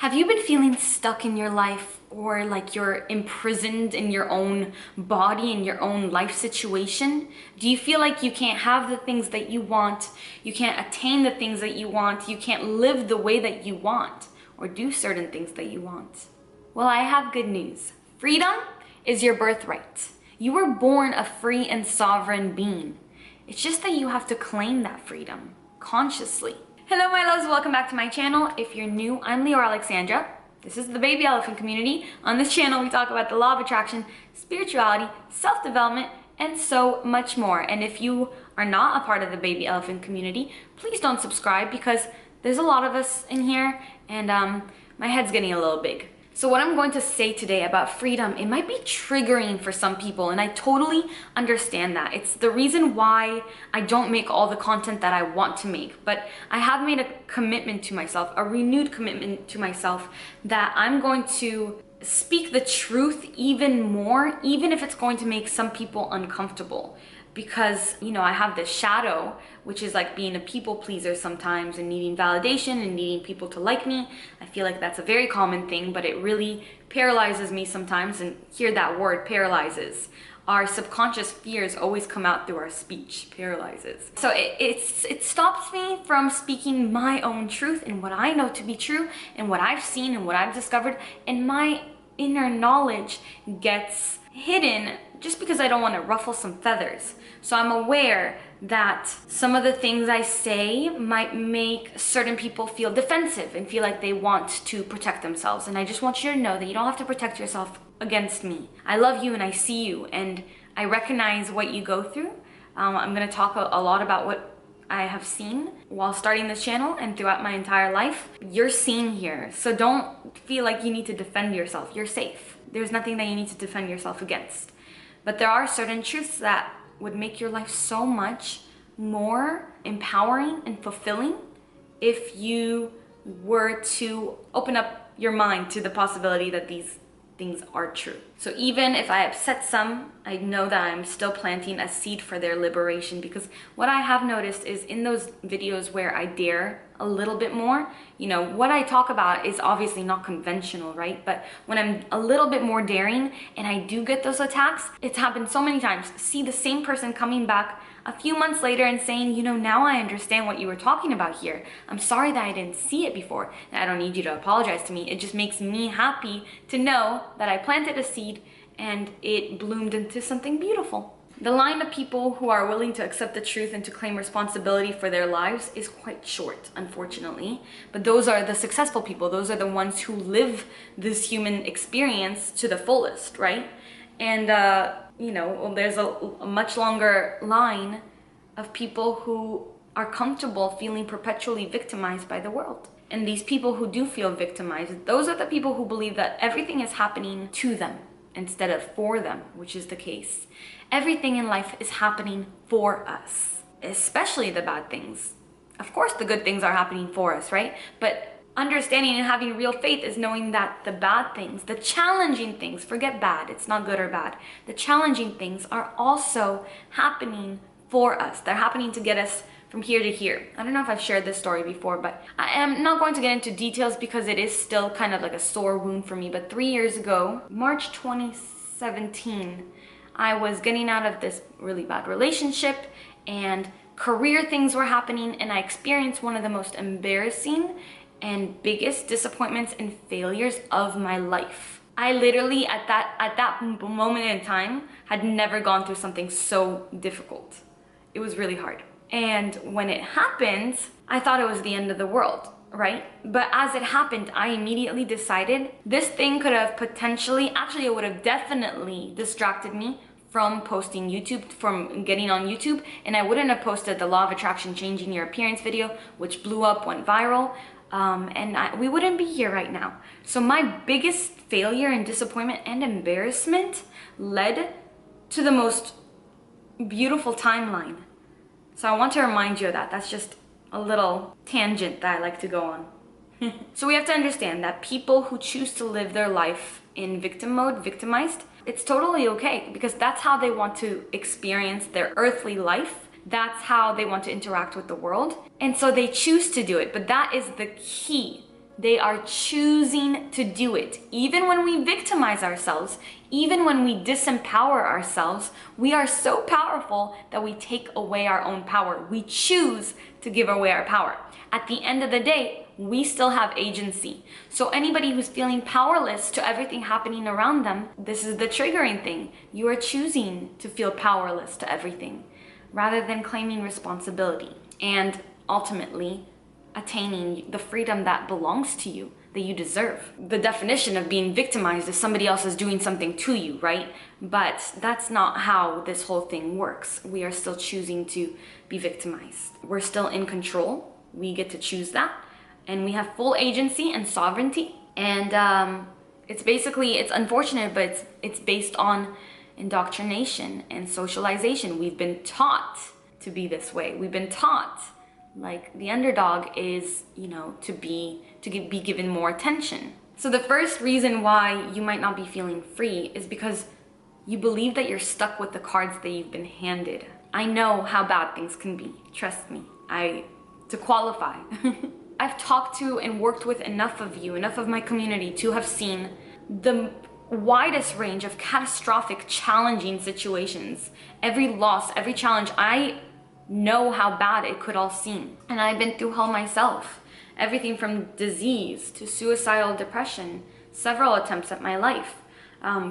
Have you been feeling stuck in your life, or like you're imprisoned in your own body, in your own life situation? Do you feel like you can't have the things that you want, you can't attain the things that you want, you can't live the way that you want, or do certain things that you want? Well, I have good news. Freedom is your birthright. You were born a free and sovereign being. It's just that you have to claim that freedom consciously. Hello my loves, welcome back to my channel. If you're new, I'm Leeor Alexandra. This is the baby elephant community. On this channel, we talk about the law of attraction, spirituality, self-development, and so much more. And if you are not a part of the baby elephant community, please don't subscribe because there's a lot of us in here and my head's getting a little big. So what I'm going to say today about freedom, it might be triggering for some people, and I totally understand that. It's the reason why I don't make all the content that I want to make, but I have made a commitment to myself, a renewed commitment to myself, that I'm going to speak the truth even more, even if it's going to make some people uncomfortable. Because, you know, I have this shadow, which is like being a people pleaser sometimes and needing validation and needing people to like me. I feel like that's a very common thing, but it really paralyzes me sometimes. And hear that word, paralyzes. Our subconscious fears always come out through our speech, paralyzes. So it stops me from speaking my own truth and what I know to be true and what I've seen and what I've discovered, and my inner knowledge gets hidden just because I don't want to ruffle some feathers. So I'm aware that some of the things I say might make certain people feel defensive and feel like they want to protect themselves. And I just want you to know that you don't have to protect yourself against me. I love you and I see you and I recognize what you go through. I'm going to talk a lot about what I have seen while starting this channel and throughout my entire life. You're seen here, so don't feel like you need to defend yourself. You're safe. There's nothing that you need to defend yourself against. But there are certain truths that would make your life so much more empowering and fulfilling if you were to open up your mind to the possibility that these things are true. So even if I upset some, I know that I'm still planting a seed for their liberation, because what I have noticed is in those videos where I dare a little bit more, you know, what I talk about is obviously not conventional, right? But when I'm a little bit more daring and I do get those attacks, it's happened so many times. See the same person coming back a few months later and saying, you know, now I understand what you were talking about here. I'm sorry that I didn't see it before. And I don't need you to apologize to me. It just makes me happy to know that I planted a seed and it bloomed into something beautiful. The line of people who are willing to accept the truth and to claim responsibility for their lives is quite short, unfortunately. But those are the successful people. Those are the ones who live this human experience to the fullest, right? And, you know, there's a much longer line of people who are comfortable feeling perpetually victimized by the world. And these people who do feel victimized, those are the people who believe that everything is happening to them instead of for them, which is the case. Everything in life is happening for us, especially the bad things. Of course, the good things are happening for us, right? But understanding and having real faith is knowing that the bad things, the challenging things, forget bad, it's not good or bad. The challenging things are also happening for us. They're happening to get us from here to here. I don't know if I've shared this story before, but I am not going to get into details because it is still kind of like a sore wound for me. But 3 years ago, March 2017, I was getting out of this really bad relationship and career things were happening, and I experienced one of the most embarrassing and biggest disappointments and failures of my life. I literally at that moment in time had never gone through something so difficult. It was really hard. And when it happened, I thought it was the end of the world, right? But as it happened, I immediately decided this thing could have potentially, actually it would have definitely distracted me from posting YouTube, from getting on YouTube, and I wouldn't have posted the law of attraction changing your appearance video, which blew up, went viral, and we wouldn't be here right now. So my biggest failure and disappointment and embarrassment led to the most beautiful timeline. So I want to remind you of that. That's just a little tangent that I like to go on. So we have to understand that people who choose to live their life in victim mode, victimized, it's totally okay, because that's how they want to experience their earthly life. That's how they want to interact with the world. And so they choose to do it. But that is the key They are choosing to do it. Even when we victimize ourselves, even when we disempower ourselves, we are so powerful that we take away our own power. We choose to give away our power. At the end of the day, we still have agency. So anybody who's feeling powerless to everything happening around them, this is the triggering thing. You are choosing to feel powerless to everything rather than claiming responsibility and ultimately attaining the freedom that belongs to you, that you deserve. The definition of being victimized is somebody else is doing something to you, right? But that's not how this whole thing works. We are still choosing to be victimized. We're still in control. We get to choose that. And we have full agency and sovereignty. And it's unfortunate, but it's based on indoctrination and socialization. We've been taught to be this way. We've been taught like the underdog is, to be given more attention. So the first reason why you might not be feeling free is because you believe that you're stuck with the cards that you've been handed. I know how bad things can be. Trust me. To qualify. I've talked to and worked with enough of you, enough of my community to have seen the widest range of catastrophic, challenging situations. Every loss, every challenge, I know how bad it could all seem. And I've been through hell myself. Everything from disease to suicidal depression, several attempts at my life,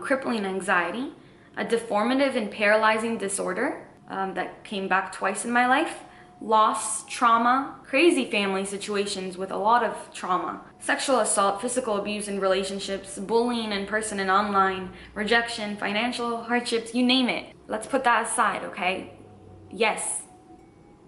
crippling anxiety, a deformative and paralyzing disorder that came back twice in my life, loss, trauma, crazy family situations with a lot of trauma, sexual assault, physical abuse in relationships, bullying in person and online, rejection, financial hardships, you name it. Let's put that aside, okay? Yes,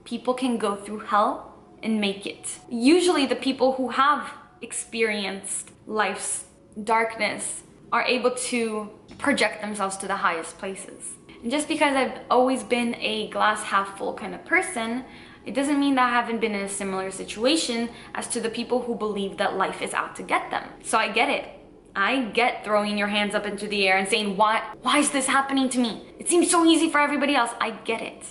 people can go through hell and make it. Usually the people who have experienced life's darkness are able to project themselves to the highest places. And just because I've always been a glass half full kind of person, it doesn't mean that I haven't been in a similar situation as to the people who believe that life is out to get them. So I get it. I get throwing your hands up into the air and saying, why is this happening to me? It seems so easy for everybody else. I get it.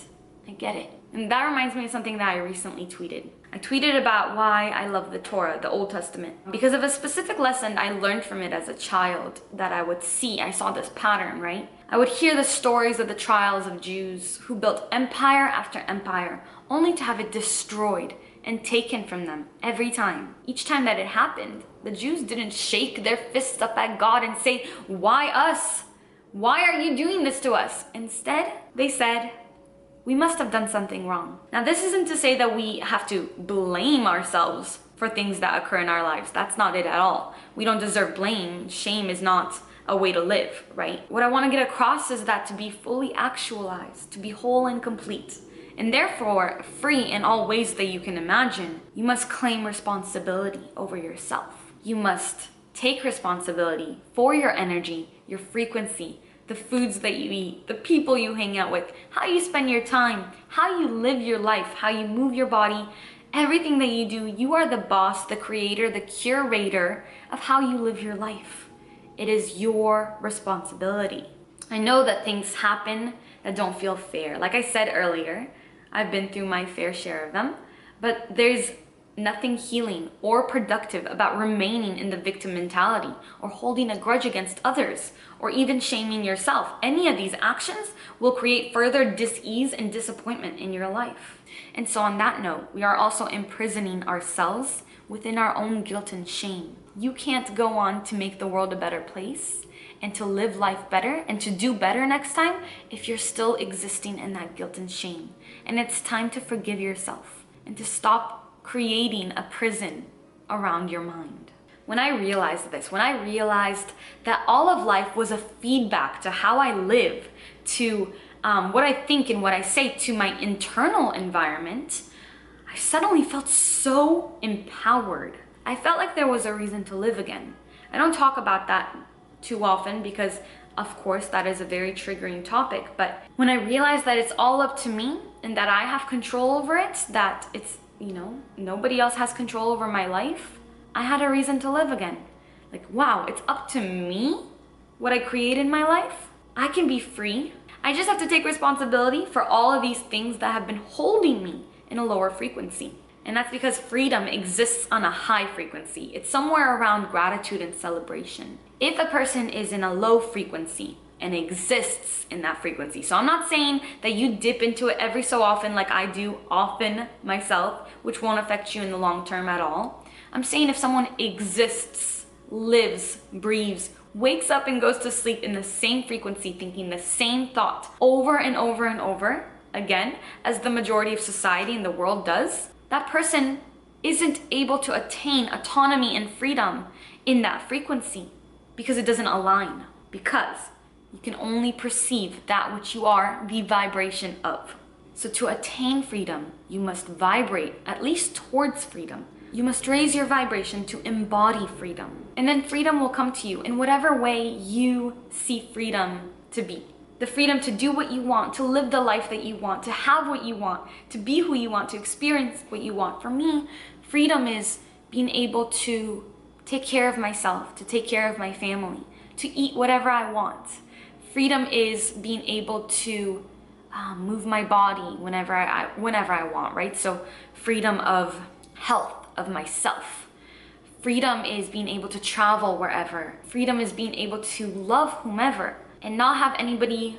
I get it. And that reminds me of something that I recently tweeted. I tweeted about why I love the Torah, the Old Testament, because of a specific lesson I learned from it as a child that I would see. I saw this pattern, right? I would hear the stories of the trials of Jews who built empire after empire, only to have it destroyed and taken from them every time. Each time that it happened, the Jews didn't shake their fists up at God and say, why us? Why are you doing this to us? Instead, they said, we must have done something wrong. Now, this isn't to say that we have to blame ourselves for things that occur in our lives. That's not it at all. We don't deserve blame. Shame is not a way to live, right? What I want to get across is that to be fully actualized, to be whole and complete, and therefore free in all ways that you can imagine, you must claim responsibility over yourself. You must take responsibility for your energy, your frequency, the foods that you eat, the people you hang out with, how you spend your time, how you live your life, how you move your body, everything that you do. You are the boss, the creator, the curator of how you live your life. It is your responsibility. I know that things happen that don't feel fair. Like I said earlier, I've been through my fair share of them, but there's nothing healing or productive about remaining in the victim mentality or holding a grudge against others or even shaming yourself. Any of these actions will create further dis-ease and disappointment in your life. And so on that note, we are also imprisoning ourselves within our own guilt and shame. You can't go on to make the world a better place and to live life better and to do better next time if you're still existing in that guilt and shame. And it's time to forgive yourself and to stop creating a prison around your mind. When I realized this, when I realized that all of life was a feedback to how I live, to what I think and what I say, to my internal environment, I suddenly felt so empowered. I felt like there was a reason to live again. I don't talk about that too often because, of course, that is a very triggering topic. But when I realized that it's all up to me and that I have control over it, that it's nobody else has control over my life, I had a reason to live again. Like, wow, it's up to me what I create in my life. I can be free. I just have to take responsibility for all of these things that have been holding me in a lower frequency. And that's because freedom exists on a high frequency. It's somewhere around gratitude and celebration. If a person is in a low frequency and exists in that frequency, so I'm not saying that you dip into it every so often like I do often myself, which won't affect you in the long term at all. I'm saying if someone exists, lives, breathes, wakes up and goes to sleep in the same frequency, thinking the same thought over and over and over again, as the majority of society in the world does, that person isn't able to attain autonomy and freedom in that frequency because it doesn't align. Because you can only perceive that which you are the vibration of. So to attain freedom, you must vibrate at least towards freedom. You must raise your vibration to embody freedom. And then freedom will come to you in whatever way you see freedom to be. The freedom to do what you want, to live the life that you want, to have what you want, to be who you want, to experience what you want. For me, freedom is being able to take care of myself, to take care of my family, to eat whatever I want. Freedom is being able to move my body whenever I want, right? So freedom of health, of myself. Freedom is being able to travel wherever. Freedom is being able to love whomever and not have anybody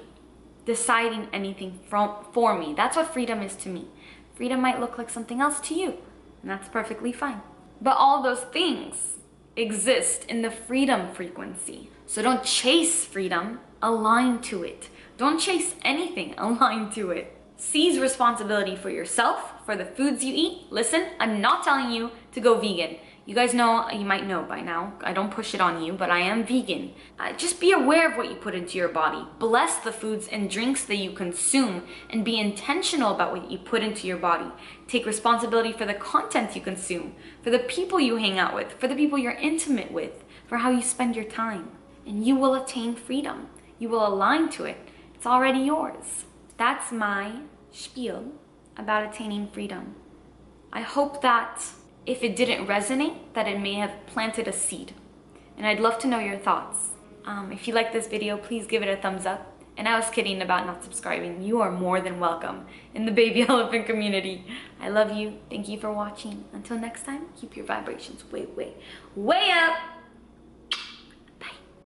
deciding anything for me. That's what freedom is to me. Freedom might look like something else to you, and that's perfectly fine. But all those things exist in the freedom frequency. So don't chase freedom, align to it. Don't chase anything, align to it. Seize responsibility for yourself, for the foods you eat. Listen, I'm not telling you to go vegan. You guys know, you might know by now, I don't push it on you, but I am vegan. Just be aware of what you put into your body. Bless the foods and drinks that you consume and be intentional about what you put into your body. Take responsibility for the content you consume, for the people you hang out with, for the people you're intimate with, for how you spend your time. And you will attain freedom. You will align to it. It's already yours. That's my spiel about attaining freedom. I hope that if it didn't resonate, that it may have planted a seed. And I'd love to know your thoughts. If you like this video, please give it a thumbs up. And I was kidding about not subscribing. You are more than welcome in the baby elephant community. I love you. Thank you for watching. Until next time, keep your vibrations way, way, way up.